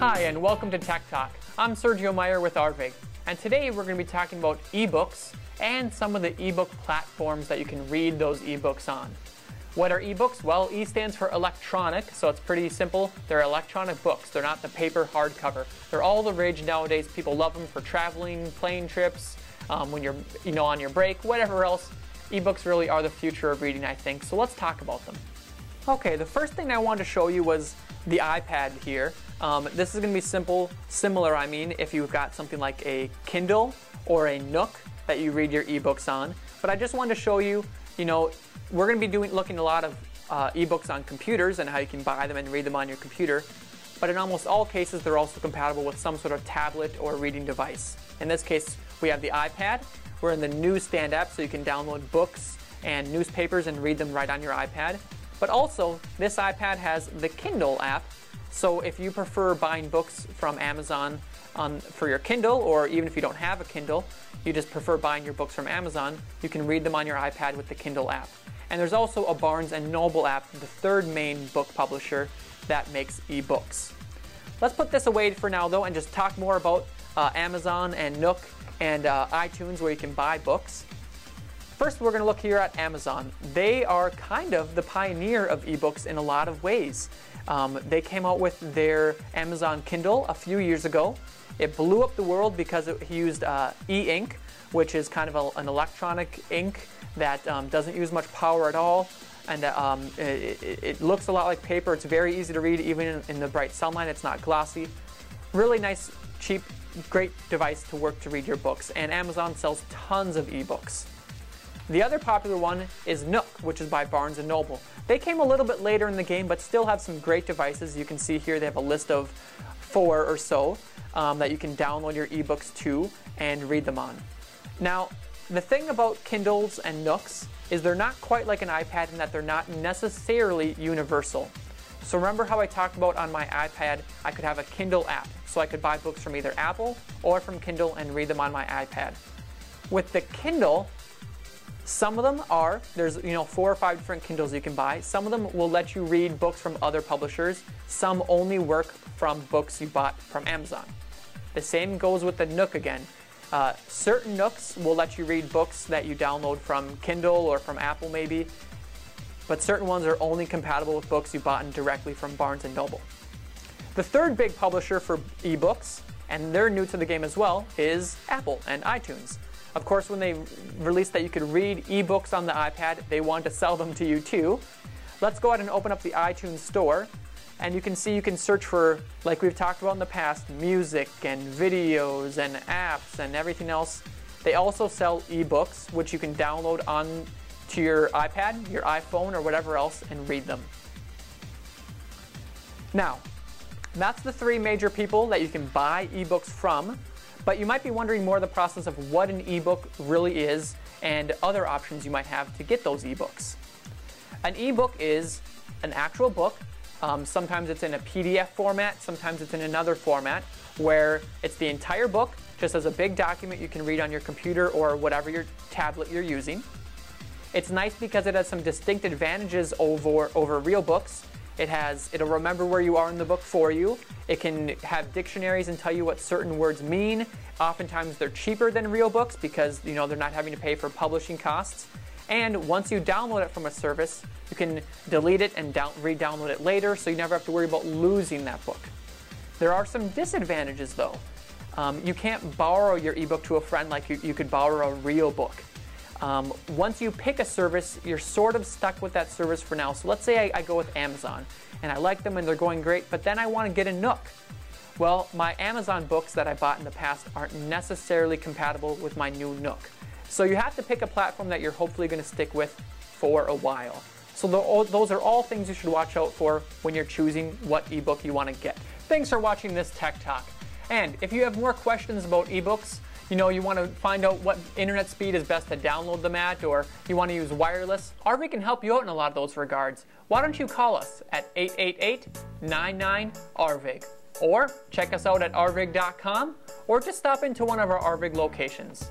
Hi, and welcome to Tech Talk. I'm Sergio Meyer with Arvig, and today we're going to be talking about ebooks and some of the ebook platforms that you can read those ebooks on. What are ebooks? Well, E stands for electronic, so it's pretty simple. They're electronic books. They're not the paper hardcover. They're all the rage nowadays. People love them for traveling, plane trips, when you're on your break, whatever else. Ebooks really are the future of reading, I think, so let's talk about them. Okay, the first thing I wanted to show you was the iPad here. This is going to be similar, if you've got something like a Kindle or a Nook that you read your ebooks on. But I just wanted to show you, we're going to be looking at a lot of ebooks on computers and how you can buy them and read them on your computer. But in almost all cases, they're also compatible with some sort of tablet or reading device. In this case, we have the iPad. We're in the Newsstand app, so you can download books and newspapers and read them right on your iPad. But also, this iPad has the Kindle app, so if you prefer buying books from Amazon for your Kindle, or even if you don't have a Kindle, you just prefer buying your books from Amazon, you can read them on your iPad with the Kindle app. And there's also a Barnes & Noble app, the third main book publisher that makes ebooks. Let's put this away for now, though, and just talk more about Amazon and Nook and iTunes, where you can buy books. First, we're going to look here at Amazon. They are kind of the pioneer of ebooks in a lot of ways. They came out with their Amazon Kindle a few years ago. It blew up the world because it used e-ink, which is kind of an electronic ink that doesn't use much power at all. And it looks a lot like paper. It's very easy to read, even in the bright sunlight. It's not glossy. Really nice, cheap, great device to work to read your books. And Amazon sells tons of ebooks. The other popular one is Nook, which is by Barnes & Noble. They came a little bit later in the game, but still have some great devices. You can see here they have a list of 4 or so that you can download your ebooks to and read them on. Now, the thing about Kindles and Nooks is they're not quite like an iPad in that they're not necessarily universal. So remember how I talked about on my iPad, I could have a Kindle app, so I could buy books from either Apple or from Kindle and read them on my iPad. With the Kindle, some of them there's 4 or 5 different Kindles you can buy. Some of them will let you read books from other publishers. Some only work from books you bought from Amazon. The same goes with the Nook again. Certain Nooks will let you read books that you download from Kindle or from Apple maybe, but certain ones are only compatible with books you bought directly from Barnes & Noble. The third big publisher for ebooks, and they're new to the game as well, is Apple and iTunes. Of course, when they released that you could read ebooks on the iPad, they wanted to sell them to you too. Let's go ahead and open up the iTunes store, and you can see you can search for, like we've talked about in the past, music and videos and apps and everything else. They also sell ebooks, which you can download on to your iPad, your iPhone, or whatever else and read them. Now, that's the 3 major people that you can buy ebooks from. But you might be wondering more the process of what an ebook really is and other options you might have to get those ebooks. An ebook is an actual book. Sometimes it's in a PDF format, sometimes it's in another format, where it's the entire book, just as a big document you can read on your computer or whatever your tablet you're using. It's nice because it has some distinct advantages over real books. It'll remember where you are in the book for you. It can have dictionaries and tell you what certain words mean. Oftentimes they're cheaper than real books because they're not having to pay for publishing costs. And once you download it from a service, you can delete it and re-download it later, so you never have to worry about losing that book. There are some disadvantages though. You can't borrow your ebook to a friend like you could borrow a real book. Once you pick a service, you're sort of stuck with that service for now. So let's say I go with Amazon, and I like them and they're going great, but then I want to get a Nook. Well, my Amazon books that I bought in the past aren't necessarily compatible with my new Nook. So you have to pick a platform that you're hopefully going to stick with for a while. So those are all things you should watch out for when you're choosing what ebook you want to get. Thanks for watching this Tech Talk. And if you have more questions about ebooks, you want to find out what internet speed is best to download them at, or you want to use wireless, Arvig can help you out in a lot of those regards. Why don't you call us at 888-99-ARVIG, or check us out at arvig.com, or just stop into one of our Arvig locations.